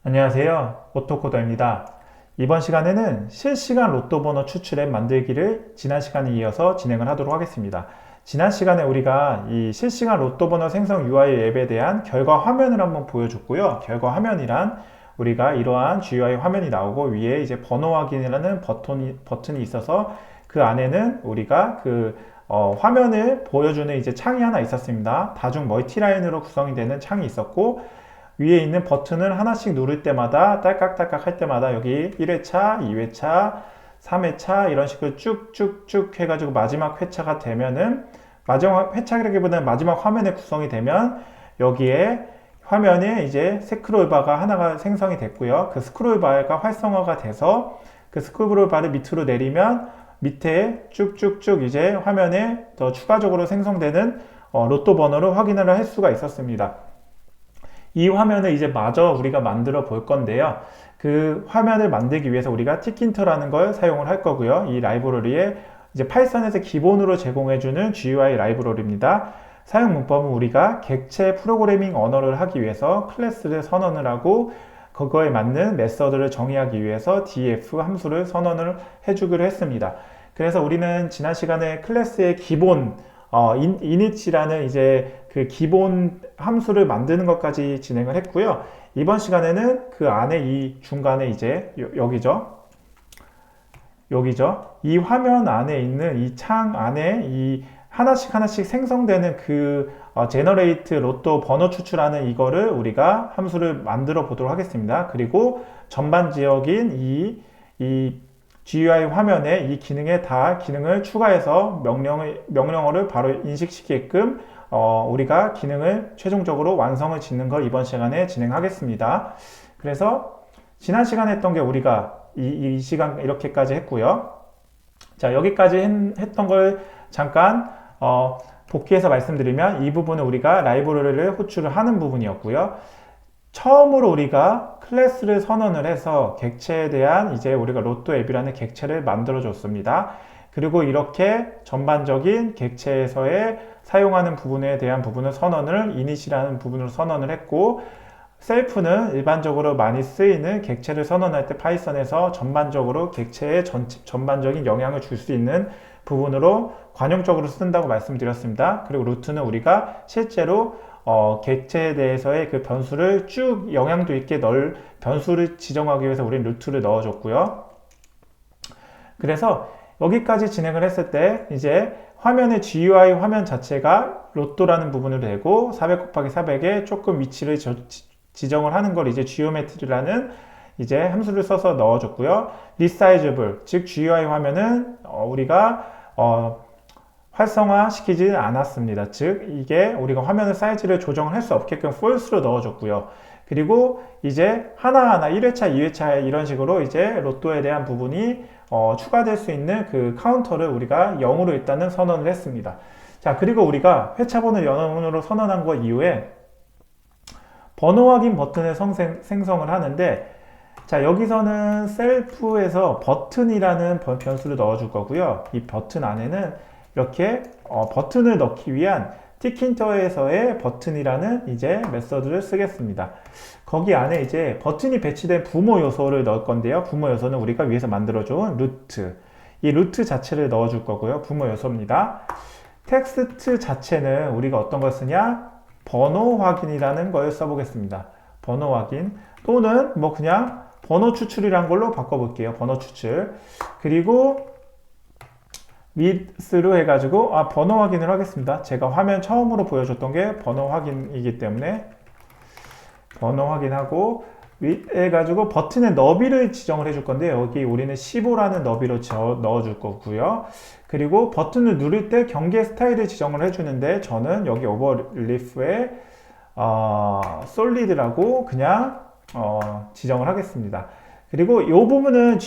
안녕하세요. 오토코더입니다. 이번 시간에는 실시간 로또 번호 추출 앱 만들기를 지난 시간에 이어서 진행을 하도록 하겠습니다. 지난 시간에 우리가 이 실시간 로또 번호 생성 UI 앱에 대한 결과 화면을 한번 보여줬고요. 결과 화면이란 우리가 이러한 GUI 화면이 나오고 위에 이제 번호 확인이라는 버튼이 있어서 그 안에는 우리가 화면을 보여주는 이제 창이 하나 있었습니다. 다중 멀티라인으로 구성이 되는 창이 있었고 위에 있는 버튼을 하나씩 누를 때마다 딸깍딸깍 할 때마다 여기 1회차, 2회차, 3회차 이런 식으로 쭉쭉쭉 해가지고 마지막 회차가 되면은 마지막 회차라기보다는 마지막 화면에 구성이 되면 여기에 화면에 이제 스크롤바가 하나가 생성이 됐고요. 그 스크롤바가 활성화가 돼서 그 스크롤바를 밑으로 내리면 밑에 쭉쭉쭉 이제 화면에 더 추가적으로 생성되는 로또 번호를 확인을 할 수가 있었습니다. 이 화면을 이제 마저 우리가 만들어 볼 건데요. 그 화면을 만들기 위해서 우리가 티킨터라는 걸 사용을 할 거고요. 이 라이브러리에 이제 파이썬에서 기본으로 제공해주는 GUI 라이브러리입니다. 사용 문법은 우리가 객체 프로그래밍 언어를 하기 위해서 클래스를 선언을 하고 그거에 맞는 메서드를 정의하기 위해서 df 함수를 선언을 해주기로 했습니다. 그래서 우리는 지난 시간에 클래스의 기본 init이라는 이제 그 기본 함수를 만드는 것까지 진행을 했고요. 이번 시간에는 그 안에 이 중간에 이제 여기죠. 이 화면 안에 있는 이 창 안에 이 하나씩 생성되는 제너레이트 로또 번호 추출하는 이거를 우리가 함수를 만들어 보도록 하겠습니다. 그리고 전반적인 이 GUI 화면에 이 기능에 다 기능을 추가해서 명령어를 바로 인식시키게끔 우리가 기능을 최종적으로 완성을 짓는 걸 이번 시간에 진행하겠습니다. 그래서 지난 시간에 했던 게 우리가 이 시간 이렇게까지 했고요. 자, 여기까지 했던 걸 잠깐 복귀해서 말씀드리면 이 부분은 우리가 라이브러리를 호출을 하는 부분이었고요. 처음으로 우리가 클래스를 선언을 해서 객체에 대한 이제 우리가 로또 앱이라는 객체를 만들어 줬습니다. 그리고 이렇게 전반적인 객체에서의 사용하는 부분에 대한 부분을 선언을 init이라는 부분으로 선언을 했고 셀프는 일반적으로 많이 쓰이는 객체를 선언할 때 파이썬에서 전반적으로 객체에 전반적인 영향을 줄 수 있는 부분으로 관용적으로 쓴다고 말씀드렸습니다. 그리고 루트는 우리가 실제로 객체에 대해서의 그 변수를 쭉 영향도 있게 변수를 지정하기 위해서 우리는 루트를 넣어줬고요. 그래서 여기까지 진행을 했을 때 이제 화면의 GUI 화면 자체가 로또라는 부분을 대고 400 곱하기 400에 조금 위치를 지정을 하는 걸 이제 geometri라는 이제 함수를 써서 넣어줬고요. resizable, 즉 GUI 화면은 우리가 활성화 시키지 않았습니다. 즉 이게 우리가 화면의 사이즈를 조정을 할 수 없게끔 false로 넣어줬고요. 그리고 이제 하나하나 1회차, 2회차 이런 식으로 이제 로또에 대한 부분이 추가될 수 있는 그 카운터를 우리가 0으로 일단은 선언을 했습니다. 자, 그리고 우리가 회차번호 0으로 선언한 거 이후에 번호 확인 버튼을 생성을 하는데 자, 여기서는 셀프에서 버튼이라는 변수를 넣어줄 거고요. 이 버튼 안에는 이렇게 버튼을 넣기 위한 티킨터에서의 버튼이라는 이제 메서드를 쓰겠습니다. 거기 안에 이제 버튼이 배치된 부모 요소를 넣을 건데요. 부모 요소는 우리가 위에서 만들어준 루트. 이 루트 자체를 넣어줄 거고요. 부모 요소입니다. 텍스트 자체는 우리가 어떤 걸 쓰냐? 번호 확인이라는 걸 써보겠습니다. 번호 확인 또는 뭐 그냥 번호 추출이란 걸로 바꿔볼게요. 번호 추출. 그리고 with로 해가지고 번호 확인을 하겠습니다. 제가 화면 처음으로 보여줬던 게 번호 확인이기 때문에 번호 확인하고 with 해가지고 버튼의 너비를 지정을 해줄 건데 여기 우리는 15라는 너비로 넣어줄 거고요. 그리고 버튼을 누를 때 경계 스타일을 지정을 해주는데 저는 여기 오버리프에 솔리드라고 그냥 지정을 하겠습니다. 그리고 이 부분은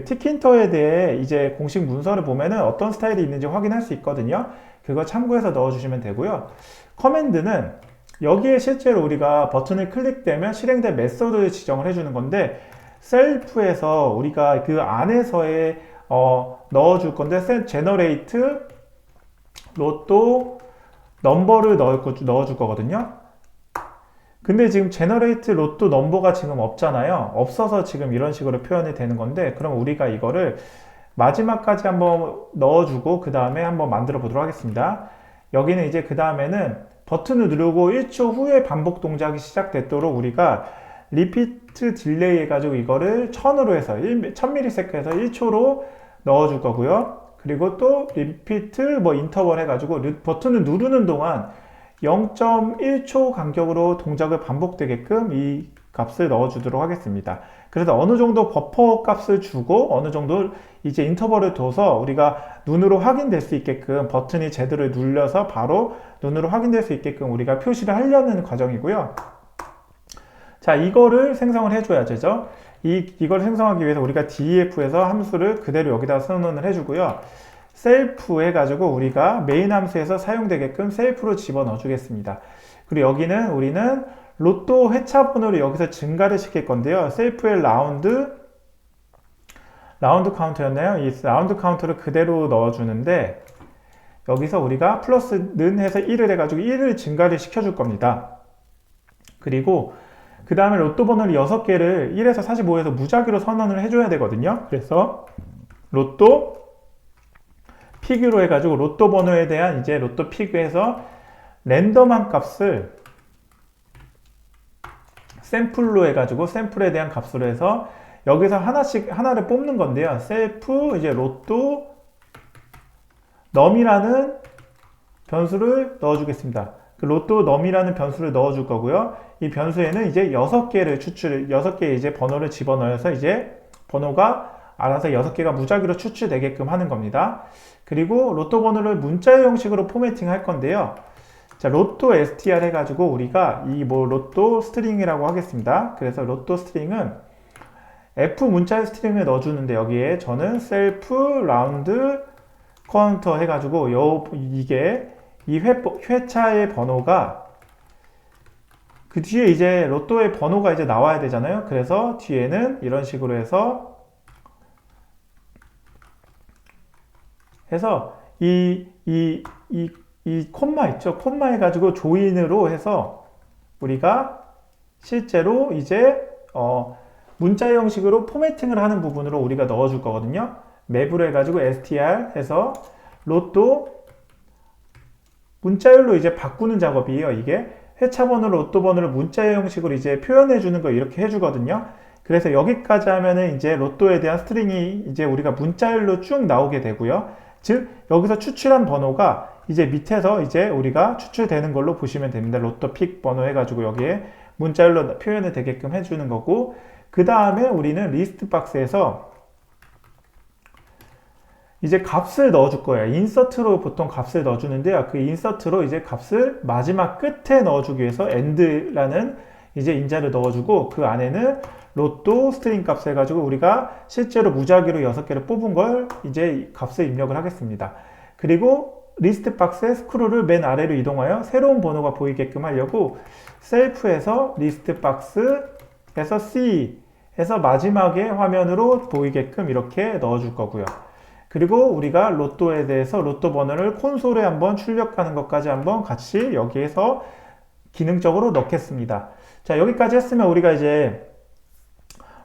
티킨터에 대해 이제 공식 문서를 보면은 어떤 스타일이 있는지 확인할 수 있거든요. 그거 참고해서 넣어주시면 되고요. 커맨드는 여기에 실제로 우리가 버튼을 클릭되면 실행된 메서드를 지정을 해주는 건데 셀프에서 우리가 그 안에서의 넣어줄 건데 generate 로또 넘버를 넣어줄 거거든요. 근데 지금 제너레이트 로또 넘버가 지금 없잖아요. 없어서 지금 이런 식으로 표현이 되는 건데, 그럼 우리가 이거를 마지막까지 한번 넣어주고 그 다음에 한번 만들어 보도록 하겠습니다. 여기는 이제 그 다음에는 버튼을 누르고 1초 후에 반복 동작이 시작되도록 우리가 리피트 딜레이 해가지고 이거를 1000으로 해서 1000ms 해서 1초로 넣어줄 거고요. 그리고 또 리피트 뭐 인터벌 해가지고 버튼을 누르는 동안 0.1초 간격으로 동작을 반복되게끔 이 값을 넣어주도록 하겠습니다. 그래서 어느 정도 버퍼 값을 주고 어느 정도 이제 인터벌을 둬서 우리가 눈으로 확인될 수 있게끔 버튼이 제대로 눌려서 바로 눈으로 확인될 수 있게끔 우리가 표시를 하려는 과정이고요. 자, 이거를 생성을 해줘야 되죠. 이걸 생성하기 위해서 우리가 def에서 함수를 그대로 여기다 선언을 해주고요. 셀프 해가지고 우리가 메인 함수에서 사용되게끔 셀프로 집어넣어 주겠습니다. 그리고 여기는 우리는 로또 회차 번호를 여기서 증가를 시킬 건데요. 셀프의 라운드 카운트였나요? 이 라운드 카운트를 그대로 넣어주는데 여기서 우리가 플러스는 해서 1을 해가지고 1을 증가를 시켜줄 겁니다. 그리고 그 다음에 로또 번호를 6개를 1에서 45에서 무작위로 선언을 해줘야 되거든요. 그래서 로또 피규로 해가지고 로또 번호에 대한 이제 로또 피규에서 랜덤한 값을 샘플로 해가지고 샘플에 대한 값으로 해서 여기서 하나를 뽑는 건데요. 셀프 이제 로또 num이라는 변수를 넣어주겠습니다. 그 로또 num이라는 변수를 넣어줄 거고요. 이 변수에는 이제 6개 이제 번호를 집어넣어서 이제 번호가 알아서 6개가 무작위로 추출되게끔 하는 겁니다. 그리고 로또 번호를 문자 형식으로 포매팅 할 건데요. 자, 로또 str 해가지고 우리가 이 뭐 로또 스트링이라고 하겠습니다. 그래서 로또 스트링은 F 문자 스트링을 넣어주는데 여기에 저는 셀프 라운드 카운터 해가지고 이게 이 회차의 번호가 그 뒤에 이제 로또의 번호가 이제 나와야 되잖아요. 그래서 뒤에는 이런 식으로 해서 이 콤마 있죠? 콤마 해가지고 조인으로 해서 우리가 실제로 이제 문자 형식으로 포매팅을 하는 부분으로 우리가 넣어줄 거거든요. 맵으로 해가지고 str 해서 로또 문자열로 이제 바꾸는 작업이에요. 이게 회차 번호, 로또 번호를 문자 형식으로 이제 표현해 주는 거 이렇게 해주거든요. 그래서 여기까지 하면은 이제 로또에 대한 스트링이 이제 우리가 문자열로 쭉 나오게 되고요. 즉 여기서 추출한 번호가 이제 밑에서 이제 우리가 추출되는 걸로 보시면 됩니다. 로또 픽 번호 해가지고 여기에 문자열로 표현이 되게끔 해주는 거고, 그 다음에 우리는 리스트 박스에서 이제 값을 넣어줄 거예요. 인서트로 보통 값을 넣어주는데요. 그 인서트로 이제 값을 마지막 끝에 넣어주기 위해서 end라는 이제 인자를 넣어주고 그 안에는 로또 스트링 값 해가지고 우리가 실제로 무작위로 6개를 뽑은 걸 이제 값을 입력을 하겠습니다. 그리고 리스트 박스의 스크롤을 맨 아래로 이동하여 새로운 번호가 보이게끔 하려고 셀프에서 리스트 박스에서 C 해서 마지막에 화면으로 보이게끔 이렇게 넣어줄 거고요. 그리고 우리가 로또에 대해서 로또 번호를 콘솔에 한번 출력하는 것까지 한번 같이 여기에서 기능적으로 넣겠습니다. 자, 여기까지 했으면 우리가 이제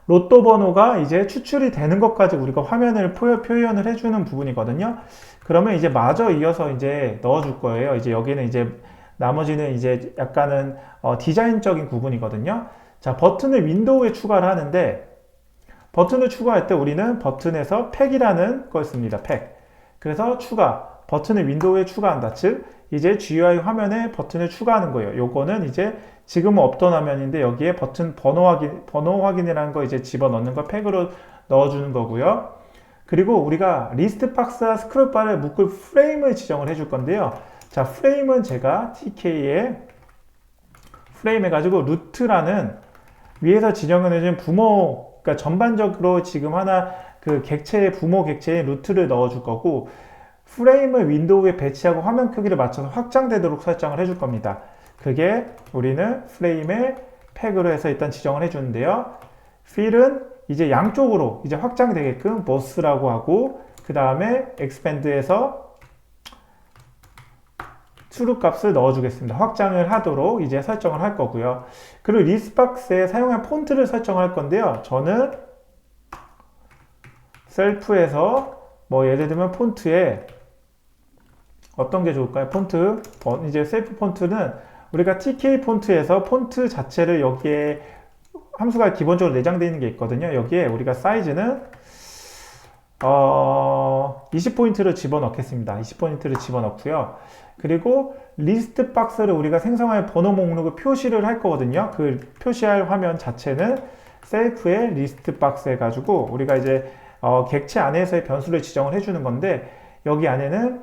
로또 번호가 이제 추출이 되는 것까지 우리가 화면을 표현을 해주는 부분이거든요. 그러면 이제 마저 이어서 이제 넣어줄 거예요. 이제 여기는 이제 나머지는 이제 약간은 디자인적인 부분이거든요. 자, 버튼을 윈도우에 추가를 하는데 버튼을 추가할 때 우리는 버튼에서 팩이라는 걸 씁니다. 팩. 그래서 버튼을 윈도우에 추가한다. 즉, 이제 GUI 화면에 버튼을 추가하는 거예요. 요거는 이제 지금은 없던 화면인데 여기에 버튼 번호 확인이라는 거 이제 집어넣는 거 팩으로 넣어주는 거고요. 그리고 우리가 리스트 박스와 스크롤바를 묶을 프레임을 지정을 해줄 건데요. 자, 프레임은 제가 TK에 프레임 해가지고 루트라는 위에서 지정해준 그러니까 전반적으로 지금 하나 그 부모 객체의 루트를 넣어줄 거고, 프레임을 윈도우에 배치하고 화면 크기를 맞춰서 확장되도록 설정을 해줄 겁니다. 그게 우리는 프레임의 팩으로 해서 일단 지정을 해주는데요. 필은 이제 양쪽으로 이제 확장되게끔 boss라고 하고, 그 다음에 expand에서 true 값을 넣어주겠습니다. 확장을 하도록 이제 설정을 할 거고요. 그리고 리스트박스에 사용할 폰트를 설정할 건데요. 저는 셀프에서 뭐 예를 들면 폰트에 어떤 게 좋을까요? 폰트, 이제 셀프 폰트는 우리가 TK 폰트에서 폰트 자체를 여기에 함수가 기본적으로 내장되어 있는 게 있거든요. 여기에 우리가 사이즈는 20포인트를 집어넣겠습니다. 20포인트를 집어넣고요. 그리고 리스트 박스를 우리가 생성할 번호 목록을 표시를 할 거거든요. 그 표시할 화면 자체는 셀프의 리스트 박스 해가지고 우리가 이제 객체 안에서의 변수를 지정을 해주는 건데 여기 안에는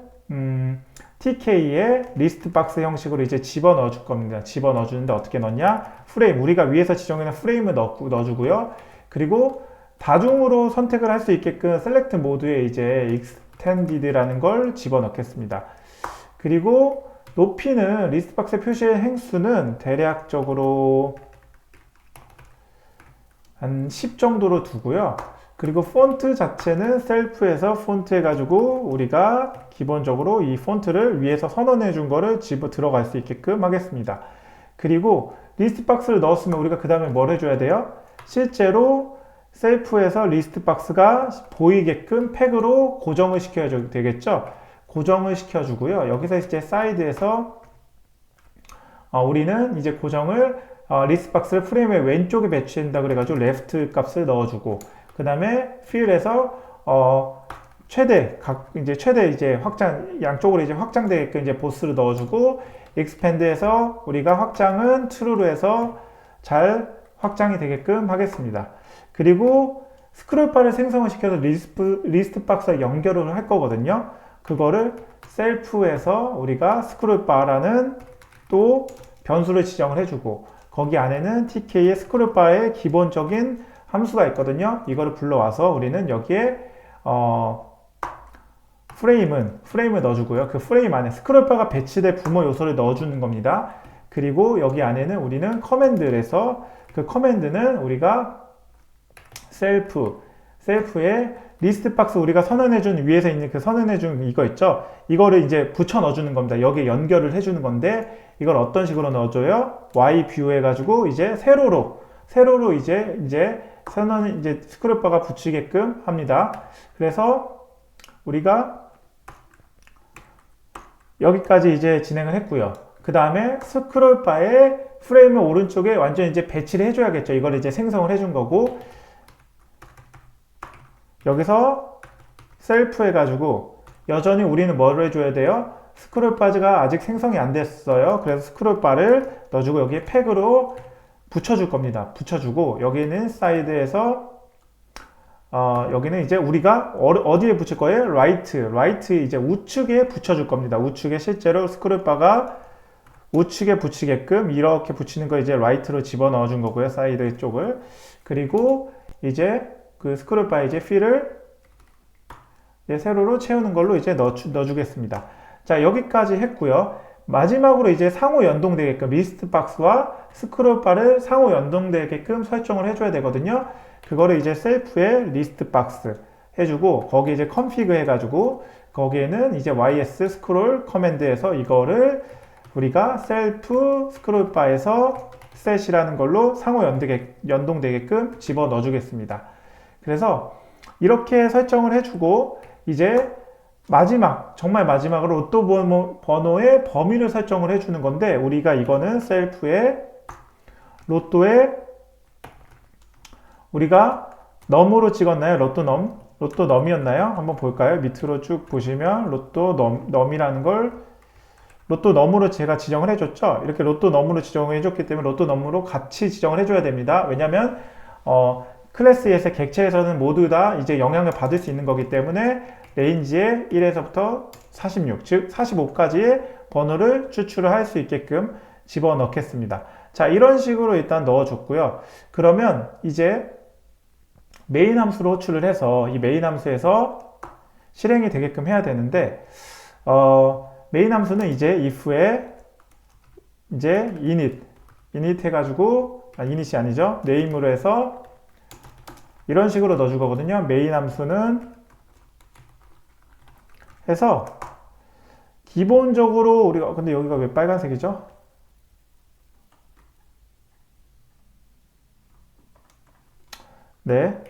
TK의 리스트 박스 형식으로 이제 집어넣어 줄 겁니다. 집어넣어 주는데 어떻게 넣냐? 프레임, 우리가 위에서 지정해놓은 프레임을 넣어주고요. 그리고 다중으로 선택을 할 수 있게끔 셀렉트 모드에 이제 extended라는 걸 집어넣겠습니다. 그리고 높이는 리스트 박스에 표시의 행수는 대략적으로 한 10 정도로 두고요. 그리고 폰트 자체는 셀프에서 폰트 해가지고 우리가 기본적으로 이 폰트를 위에서 선언해 준 거를 집어 들어갈 수 있게끔 하겠습니다. 그리고 리스트 박스를 넣었으면 우리가 그 다음에 뭘 해줘야 돼요? 실제로 셀프에서 리스트 박스가 보이게끔 팩으로 고정을 시켜야 되겠죠? 고정을 시켜주고요. 여기서 이제 사이드에서 우리는 이제 고정을 리스트 박스를 프레임의 왼쪽에 배치한다 그래가지고 레프트 값을 넣어주고 그 다음에 필에서 최대 이제 확장 양쪽으로 이제 확장되게끔 이제 보스를 넣어주고 expand에서 우리가 확장은 true로 해서 잘 확장이 되게끔 하겠습니다. 그리고 스크롤바를 생성을 시켜서 리스트 박스와 연결을 할 거거든요. 그거를 셀프에서 우리가 스크롤바라는 또 변수를 지정을 해주고 거기 안에는 TK의 스크롤바의 기본적인 함수가 있거든요. 이거를 불러와서 우리는 여기에 프레임을 넣어주고요. 그 프레임 안에 스크롤바가 배치될 부모 요소를 넣어주는 겁니다. 그리고 여기 안에는 우리는 커맨드를 해서 그 커맨드는 우리가 셀프의 리스트 박스 우리가 선언해준 위에서 있는 그 선언해준 이거 있죠? 이거를 이제 붙여 넣어주는 겁니다. 여기에 연결을 해주는 건데 이걸 어떤 식으로 넣어줘요? Y 뷰 해가지고 이제 세로로 이제 선언 이제 스크롤바가 붙이게끔 합니다. 그래서 우리가 여기까지 이제 진행을 했고요. 그 다음에 스크롤바의 프레임을 오른쪽에 완전 이제 배치를 해줘야겠죠. 이걸 이제 생성을 해준 거고 여기서 셀프 해가지고 여전히 우리는 뭘 해줘야 돼요? 스크롤바가 아직 생성이 안 됐어요. 그래서 스크롤바를 넣어주고 여기에 팩으로 붙여줄 겁니다. 붙여주고 여기는 사이드에서 여기는 이제 우리가 어디에 붙일 거예요? 라이트 이제 우측에 붙여줄 겁니다. 우측에 실제로 스크롤바가 우측에 붙이게끔 이렇게 붙이는 거 이제 라이트로 집어넣어 준 거고요. 사이드 쪽을. 그리고 이제 그 스크롤바에 이제 필을 이제 세로로 채우는 걸로 이제 넣어주겠습니다. 자, 여기까지 했고요. 마지막으로 이제 상호 연동되게끔 리스트 박스와 스크롤바를 상호 연동되게끔 설정을 해줘야 되거든요. 그거를 이제 셀프의 리스트 박스 해주고 거기 이제 컨피그 해가지고 거기에는 이제 ys 스크롤 커맨드에서 이거를 우리가 셀프 스크롤바에서 셋이라는 걸로 상호 연동되게끔 집어 넣어주겠습니다. 그래서 이렇게 설정을 해주고 이제 정말 마지막으로 로또 번호의 범위를 설정을 해주는 건데 우리가 이거는 셀프의 로또에 우리가 넘으로 찍었나요? 로또 넘이었나요? 한번 볼까요? 밑으로 쭉 보시면 로또 넘이라는 걸 로또 넘으로 제가 지정을 해줬죠. 이렇게 로또 넘으로 지정을 해줬기 때문에 로또 넘으로 같이 지정을 해줘야 됩니다. 왜냐하면 클래스에서 객체에서는 모두 다 이제 영향을 받을 수 있는 거기 때문에 레인지에 1에서부터 46, 즉 45까지의 번호를 추출을 할 수 있게끔 집어넣겠습니다. 자, 이런 식으로 일단 넣어줬고요. 그러면 이제 메인 함수로 호출을 해서 이 메인 함수에서 실행이 되게끔 해야 되는데 메인 함수는 이제 if에 이제 init 해가지고 init이 아니죠. name으로 해서 이런 식으로 넣어줄 거거든요. 메인 함수는 해서 기본적으로 우리가, 근데 여기가 왜 빨간색이죠? 네.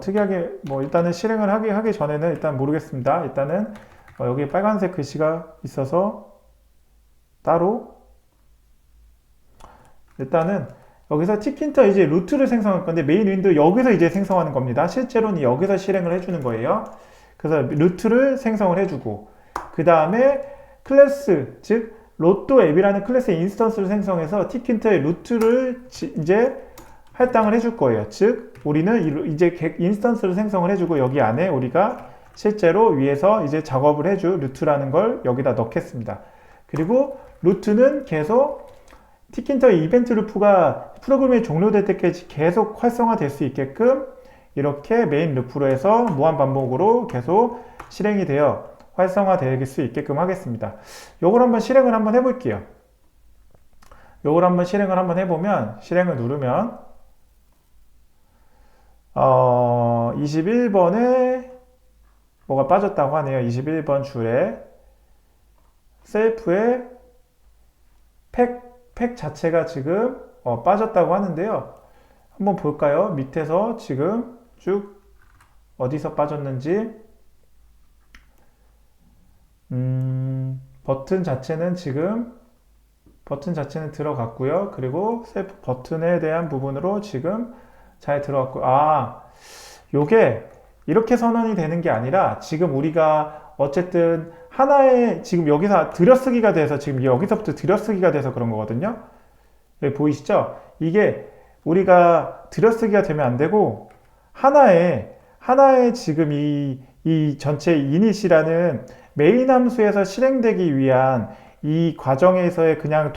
특이하게, 뭐, 일단은 실행을 하기 전에는 일단 모르겠습니다. 일단은, 여기 빨간색 글씨가 있어서 따로, 일단은, 여기서 tkinter 이제 루트를 생성할 건데, 메인 윈도우 여기서 이제 생성하는 겁니다. 실제로는 여기서 실행을 해주는 거예요. 그래서 루트를 생성을 해주고, 그 다음에 클래스, 즉, 로또 앱이라는 클래스의 인스턴스를 생성해서 tkinter의 루트를 이제 할당을 해줄 거예요. 즉, 우리는 이제 인스턴스를 생성을 해주고 여기 안에 우리가 실제로 위에서 이제 작업을 해줄 루트라는 걸 여기다 넣겠습니다. 그리고 루트는 계속 tkinter 이벤트 루프가 프로그램이 종료될 때까지 계속 활성화될 수 있게끔 이렇게 메인 루프로 해서 무한 반복으로 계속 실행이 되어 활성화될 수 있게끔 하겠습니다. 요걸 한번 실행을 한번 해볼게요. 요걸 한번 실행을 한번 해보면 실행을 누르면 21번에 뭐가 빠졌다고 하네요. 21번 줄에 셀프의 팩 자체가 지금 빠졌다고 하는데요. 한번 볼까요? 밑에서 지금 쭉 어디서 빠졌는지 버튼 자체는 들어갔고요. 그리고 셀프 버튼에 대한 부분으로 지금 잘 들어갔고, 요게 이렇게 선언이 되는 게 아니라 지금 우리가 어쨌든 하나의 지금 여기서 들여쓰기가 돼서 지금 여기서부터 들여쓰기가 돼서 그런 거거든요. 여기 보이시죠? 이게 우리가 들여쓰기가 되면 안 되고 하나의 지금 이 전체 init이라는 메인 함수에서 실행되기 위한 이 과정에서의 그냥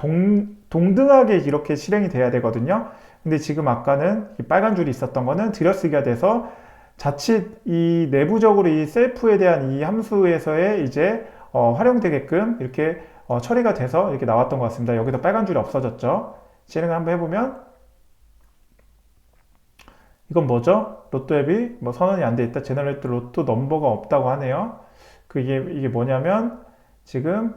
동등하게 이렇게 실행이 돼야 되거든요. 근데 지금 아까는 이 빨간 줄이 있었던 거는 들여쓰기가 돼서 자칫 이 내부적으로 이 셀프에 대한 이 함수에서의 이제 활용되게끔 이렇게 처리가 돼서 이렇게 나왔던 것 같습니다. 여기도 빨간 줄이 없어졌죠. 실행을 한번 해보면 이건 뭐죠? 로또 앱이 뭐 선언이 안 돼 있다. 제너레이트 로또 넘버가 없다고 하네요. 이게 뭐냐면 지금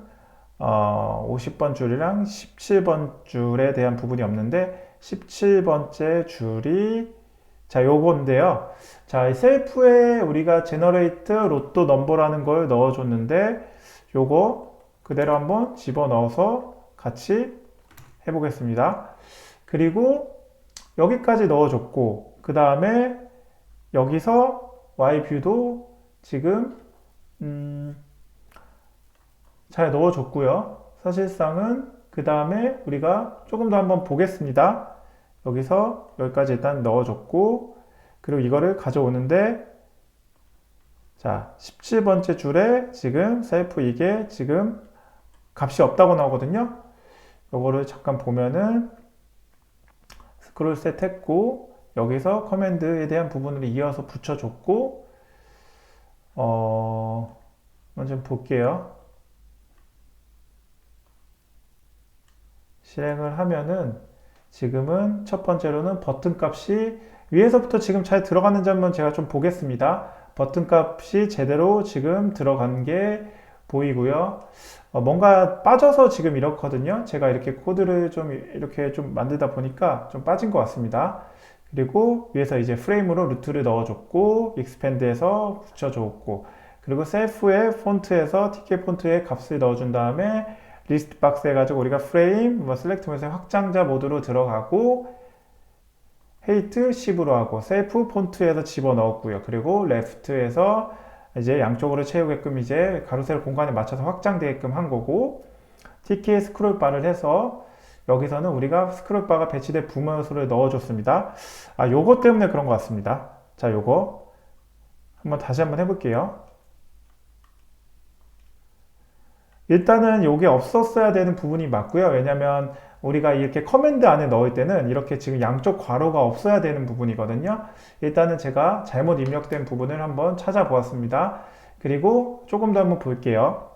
50번 줄이랑 17번 줄에 대한 부분이 없는데 17번째 줄이 자 요건데요. 자 셀프에 우리가 제너레이트 로또 넘버라는 걸 넣어줬는데 요거 그대로 한번 집어넣어서 같이 해보겠습니다. 그리고 여기까지 넣어줬고 그 다음에 여기서 Y뷰도 지금 잘 넣어줬고요. 사실상은 그 다음에 우리가 조금 더 한번 보겠습니다. 여기서 여기까지 일단 넣어줬고 그리고 이거를 가져오는데 자 17번째 줄에 지금 셀프 이게 지금 값이 없다고 나오거든요. 요거를 잠깐 보면은 스크롤 셋 했고 여기서 커맨드에 대한 부분을 이어서 붙여줬고 먼저 볼게요. 실행을 하면은 지금은 첫 번째로는 버튼 값이 위에서부터 지금 잘 들어가는지 한번 제가 좀 보겠습니다. 버튼 값이 제대로 지금 들어간 게 보이고요. 뭔가 빠져서 지금 이렇거든요. 제가 이렇게 코드를 좀 이렇게 좀 만들다 보니까 좀 빠진 것 같습니다. 그리고 위에서 이제 프레임으로 루트를 넣어줬고 익스펜드해서 붙여줬고 그리고 셀프의 폰트에서 TK 폰트의 값을 넣어준 다음에 리스트 박스 해가지고 우리가 프레임, 셀렉트 모드에서 확장자 모드로 들어가고 헤이트 10으로 하고 셀프 폰트에서 집어넣었고요. 그리고 레프트에서 이제 양쪽으로 채우게끔 이제 가로 세로 공간에 맞춰서 확장되게끔 한 거고 TK 스크롤 바를 해서 여기서는 우리가 스크롤 바가 배치된 부모 요소를 넣어줬습니다. 요거 때문에 그런 것 같습니다. 자, 요거 다시 한번 해볼게요. 일단은 요게 없었어야 되는 부분이 맞고요. 왜냐면 우리가 이렇게 커맨드 안에 넣을 때는 이렇게 지금 양쪽 괄호가 없어야 되는 부분이거든요. 일단은 제가 잘못 입력된 부분을 한번 찾아보았습니다. 그리고 조금 더 한번 볼게요.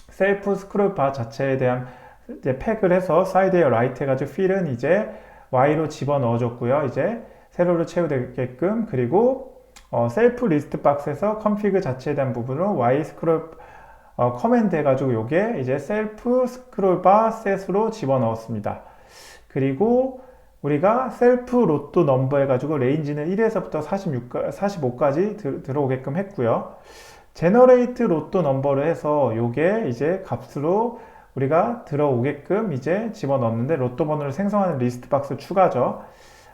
셀프 스크롤 바 자체에 대한 이제 팩을 해서 사이드에 라이트 해가지고 필은 이제 Y로 집어 넣어줬고요. 이제 세로로 채우게끔 그리고 셀프 리스트 박스에서 컨피그 자체에 대한 부분으로 Y 스크롤 커맨드 해가지고 요게 이제 셀프 스크롤바 셋으로 집어넣었습니다. 그리고 우리가 셀프 로또 넘버 해가지고 레인지는 1에서부터 45까지 들어오게끔 했고요. 제너레이트 로또 넘버를 해서 요게 이제 값으로 우리가 들어오게끔 이제 집어넣었는데 로또 번호를 생성하는 리스트 박스 추가죠.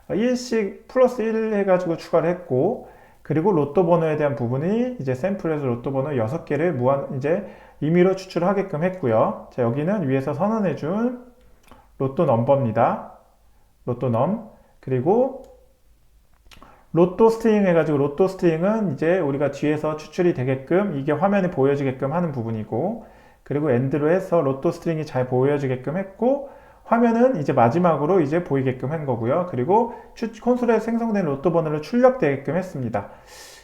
1씩 플러스 1 해가지고 추가를 했고, 그리고 로또 번호에 대한 부분이 이제 샘플에서 로또 번호 6개를 이제 임의로 추출하게끔 했고요. 자, 여기는 위에서 선언해준 로또 넘버입니다. 로또 넘. 그리고 로또 스트링 해가지고 로또 스트링은 이제 우리가 뒤에서 추출이 되게끔 이게 화면에 보여지게끔 하는 부분이고, 그리고 엔드로 해서 로또 스트링이 잘 보여지게끔 했고, 화면은 이제 마지막으로 이제 보이게끔 한 거고요. 그리고 콘솔에 생성된 로또 번호를 출력되게끔 했습니다.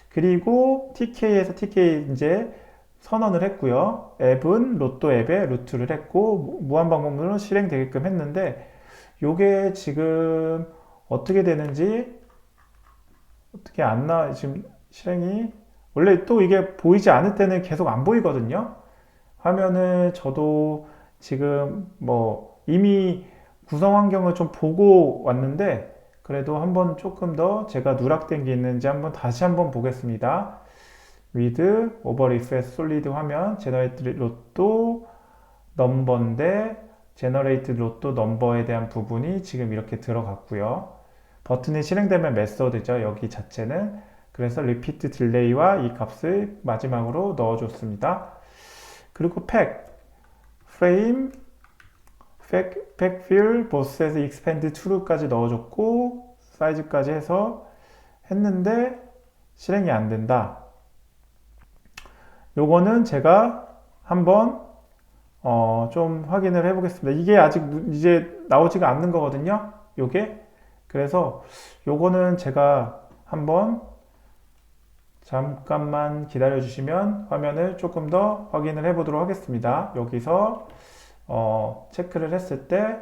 그리고 TK에서 TK 이제 선언을 했고요. 앱은 로또 앱에 루트를 했고 무한 방법으로 실행되게끔 했는데, 요게 지금 어떻게 되는지 어떻게 안 지금 실행이 원래 또 이게 보이지 않을 때는 계속 안 보이거든요. 화면을 저도 지금 뭐 이미 구성 환경을 좀 보고 왔는데, 그래도 한번 조금 더 제가 누락된 게 있는지 다시 한번 보겠습니다. with over refresh solid 화면 generate 로또 넘버인데 generate 로또 넘버에 대한 부분이 지금 이렇게 들어갔고요. 버튼이 실행되면 메서드죠. 여기 자체는. 그래서 repeat delay와 이 값을 마지막으로 넣어줬습니다. 그리고 팩, frame, 팩 fill, both as expand true까지 넣어줬고 사이즈까지 해서 했는데 실행이 안 된다. 요거는 제가 한번 좀 확인을 해 보겠습니다. 이게 아직 이제 나오지가 않는 거거든요. 요게. 그래서 요거는 제가 한번 잠깐만 기다려 주시면 화면을 조금 더 확인을 해 보도록 하겠습니다. 여기서 체크를 했을 때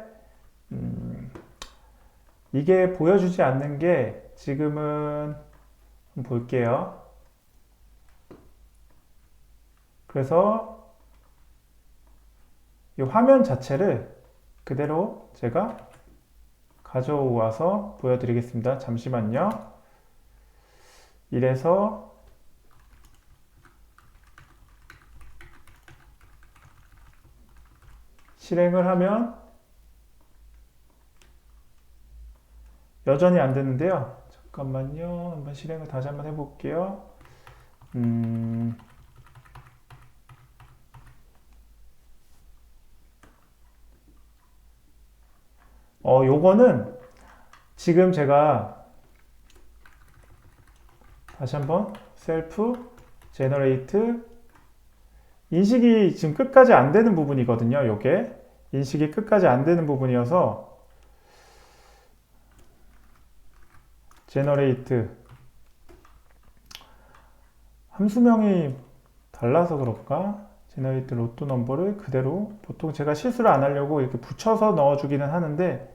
이게 보여주지 않는 게 지금은 한번 볼게요. 그래서 이 화면 자체를 그대로 제가 가져와서 보여드리겠습니다. 잠시만요. 이래서 실행을 하면 여전히 안 되는데요. 잠깐만요. 한번 실행을 다시 한번 해볼게요. 요거는 지금 제가 다시 한번 셀프 제너레이트 인식이 지금 끝까지 안 되는 부분이거든요. 요게 인식이 끝까지 안 되는 부분이어서 제너레이트 함수명이 달라서 그럴까? 제너레이트 로또 넘버를 그대로 보통 제가 실수를 안 하려고 이렇게 붙여서 넣어주기는 하는데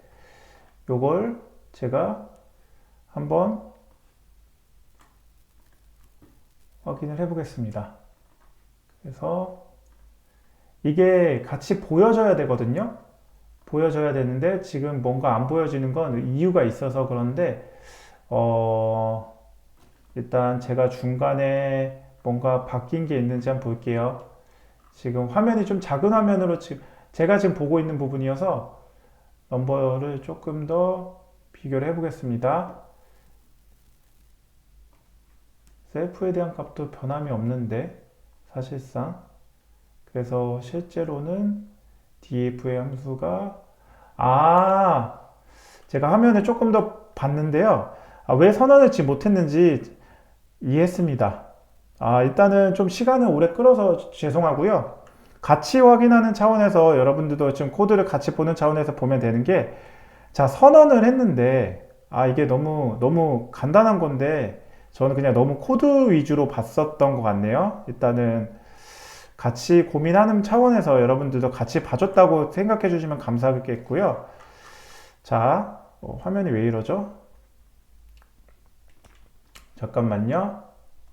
요걸 제가 한번 확인을 해 보겠습니다. 그래서 이게 같이 보여져야 되거든요. 보여져야 되는데 지금 뭔가 안 보여지는 건 이유가 있어서 그런데 일단 제가 중간에 뭔가 바뀐 게 있는지 한번 볼게요. 지금 화면이 좀 작은 화면으로 제가 지금 보고 있는 부분이어서 넘버를 조금 더 비교를 해 보겠습니다. 셀프에 대한 값도 변함이 없는데 사실상. 그래서 실제로는 df의 함수가 제가 화면을 조금 더 봤는데요. 왜 선언을지 못했는지 이해했습니다. 일단은 좀 시간을 오래 끌어서 죄송하고요. 같이 확인하는 차원에서 여러분들도 지금 코드를 같이 보는 차원에서 보면 되는 게, 자, 선언을 했는데 이게 너무 간단한 건데 저는 그냥 너무 코드 위주로 봤었던 것 같네요. 일단은 같이 고민하는 차원에서 여러분들도 같이 봐줬다고 생각해 주시면 감사하겠고요. 자, 화면이 왜 이러죠? 잠깐만요.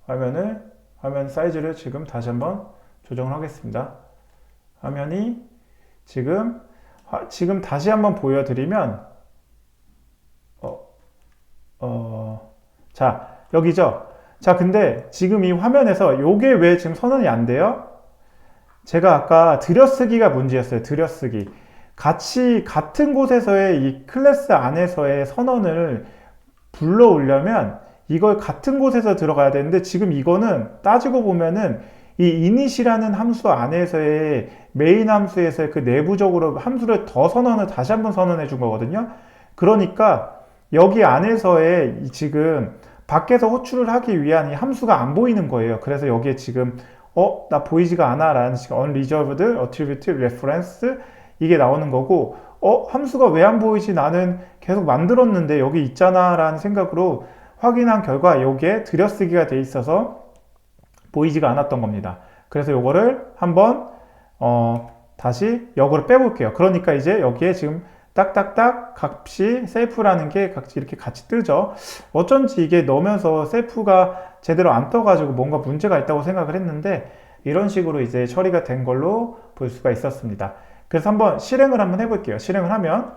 화면 사이즈를 지금 다시 한번 조정을 하겠습니다. 화면이 지금 다시 한번 보여드리면 자, 여기죠. 자, 근데 지금 이 화면에서 요게 왜 지금 선언이 안 돼요? 제가 아까 들여쓰기가 문제였어요. 들여쓰기. 같은 곳에서의 이 클래스 안에서의 선언을 불러오려면 이걸 같은 곳에서 들어가야 되는데, 지금 이거는 따지고 보면은 이 init이라는 함수 안에서의 메인 함수에서의 그 내부적으로 함수를 더 선언을 다시 한번 선언해 준 거거든요. 그러니까 여기 안에서의 지금 밖에서 호출을 하기 위한 이 함수가 안 보이는 거예요. 그래서 여기에 지금 나 보이지가 않아 라는 식의 unreserved attribute reference 이게 나오는 거고, 함수가 왜 안 보이지? 나는 계속 만들었는데 여기 있잖아 라는 생각으로 확인한 결과 여기에 들여쓰기가 돼 있어서 보이지가 않았던 겁니다. 그래서 요거를 한번 다시 역으로 빼볼게요. 그러니까 이제 여기에 지금 딱딱딱 값이 셀프라는 게 이렇게 같이 뜨죠. 어쩐지 이게 넣으면서 셀프가 제대로 안 떠가지고 뭔가 문제가 있다고 생각을 했는데, 이런 식으로 이제 처리가 된 걸로 볼 수가 있었습니다. 그래서 한번 실행을 한번 해볼게요. 실행을 하면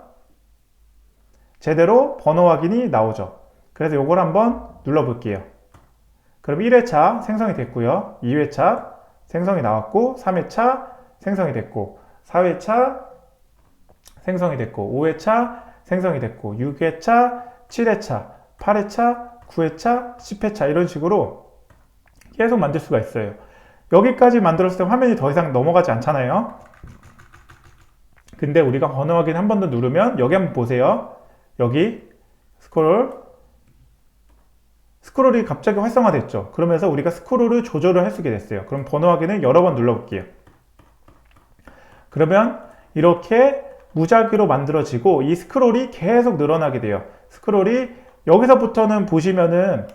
제대로 번호 확인이 나오죠. 그래서 요걸 한번 눌러볼게요. 그럼 1회차 생성이 됐고요. 2회차 생성이 나왔고, 3회차 생성이 됐고, 4회차 생성이 됐고, 5회차 생성이 됐고, 6회차, 7회차, 8회차, 9회차, 10회차 이런 식으로 계속 만들 수가 있어요. 여기까지 만들었을 때 화면이 더 이상 넘어가지 않잖아요. 근데 우리가 번호 확인 한 번 더 누르면 여기 한번 보세요. 여기 스크롤이 갑자기 활성화됐죠. 그러면서 우리가 스크롤을 조절을 할 수 있게 됐어요. 그럼 번호 확인을 여러 번 눌러볼게요. 그러면 이렇게 무작위로 만들어지고 이 스크롤이 계속 늘어나게 돼요. 스크롤이 여기서부터는 보시면은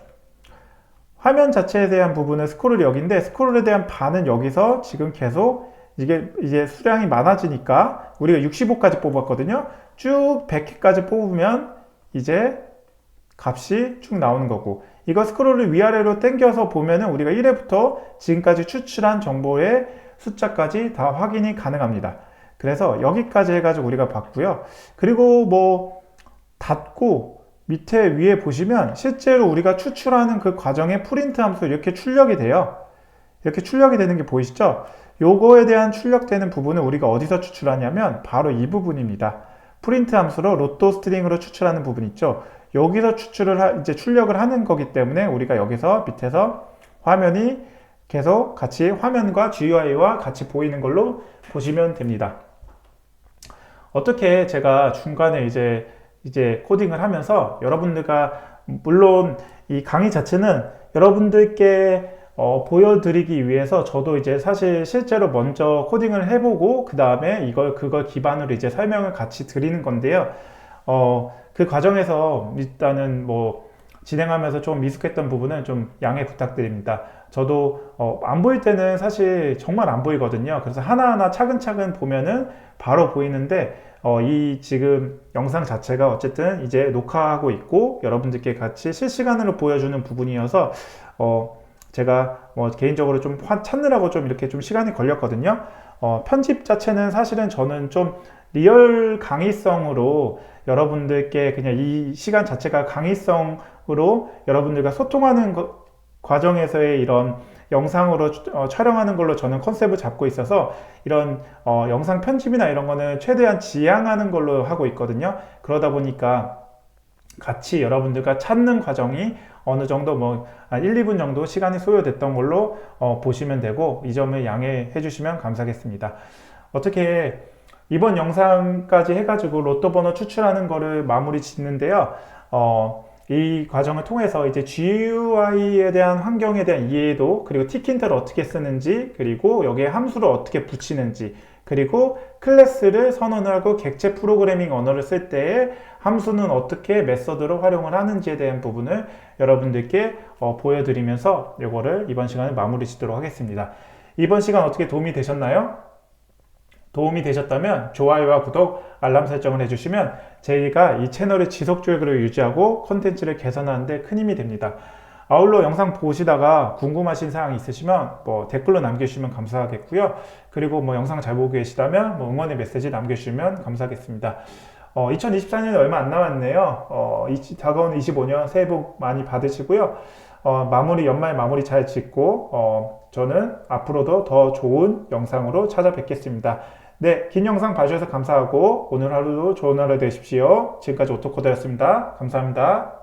화면 자체에 대한 부분은 스크롤이 여기인데, 스크롤에 대한 반은 여기서 지금 계속 이게 이제 수량이 많아지니까 우리가 65까지 뽑았거든요. 쭉 100개까지 뽑으면 이제 값이 쭉 나오는 거고, 이거 스크롤을 위아래로 당겨서 보면은 우리가 1회부터 지금까지 추출한 정보의 숫자까지 다 확인이 가능합니다. 그래서 여기까지 해가지고 우리가 봤고요. 그리고 뭐 닫고 밑에 위에 보시면 실제로 우리가 추출하는 그 과정에 프린트 함수 이렇게 출력이 돼요. 이렇게 출력이 되는 게 보이시죠? 요거에 대한 출력되는 부분을 우리가 어디서 추출하냐면 바로 이 부분입니다. 프린트 함수로 로또 스트링으로 추출하는 부분 있죠? 여기서 이제 출력을 하는 거기 때문에 우리가 여기서 밑에서 화면이 계속 같이 화면과 GUI와 같이 보이는 걸로 보시면 됩니다. 어떻게 제가 중간에 이제 코딩을 하면서 여러분들과, 물론 이 강의 자체는 여러분들께 보여드리기 위해서 저도 이제 사실 실제로 먼저 코딩을 해보고 그 다음에 그걸 기반으로 이제 설명을 같이 드리는 건데요. 그 과정에서 일단은 뭐 진행하면서 좀 미숙했던 부분은 좀 양해 부탁드립니다. 저도 안 보일 때는 사실 정말 안 보이거든요. 그래서 하나하나 차근차근 보면은 바로 보이는데, 이 지금 영상 자체가 어쨌든 이제 녹화하고 있고 여러분들께 같이 실시간으로 보여주는 부분이어서 제가 뭐 개인적으로 좀 찾느라고 좀 이렇게 좀 시간이 걸렸거든요. 편집 자체는 사실은 저는 좀 리얼 강의성으로 여러분들께 그냥 이 시간 자체가 강의성으로 여러분들과 소통하는 과정에서의 이런 영상으로 촬영하는 걸로 저는 컨셉을 잡고 있어서 이런 영상 편집이나 이런 거는 최대한 지양하는 걸로 하고 있거든요. 그러다 보니까 같이 여러분들과 찾는 과정이 어느 정도 뭐 1, 2분 정도 시간이 소요됐던 걸로 보시면 되고, 이 점을 양해해 주시면 감사하겠습니다. 어떻게 이번 영상까지 해가지고 로또 번호 추출하는 거를 마무리 짓는데요. 이 과정을 통해서 이제 GUI에 대한 환경에 대한 이해도, 그리고 티킨트를 어떻게 쓰는지, 그리고 여기에 함수를 어떻게 붙이는지, 그리고 클래스를 선언하고 객체 프로그래밍 언어를 쓸 때에 함수는 어떻게 메서드로 활용을 하는지에 대한 부분을 여러분들께 보여드리면서 이거를 이번 시간을 마무리 짓도록 하겠습니다. 이번 시간 어떻게 도움이 되셨나요? 도움이 되셨다면 좋아요와 구독, 알람 설정을 해주시면 저희가 이 채널의 지속적으로 유지하고 콘텐츠를 개선하는 데 큰 힘이 됩니다. 아울러 영상 보시다가 궁금하신 사항이 있으시면 뭐 댓글로 남겨주시면 감사하겠고요. 그리고 뭐 영상 잘 보고 계시다면 뭐 응원의 메시지 남겨주시면 감사하겠습니다. 2024년이 얼마 안 남았네요. 다가오는 25년 새해 복 많이 받으시고요. 연말 마무리 잘 짓고, 저는 앞으로도 더 좋은 영상으로 찾아뵙겠습니다. 네, 긴 영상 봐주셔서 감사하고, 오늘 하루도 좋은 하루 되십시오. 지금까지 오토코드였습니다. 감사합니다.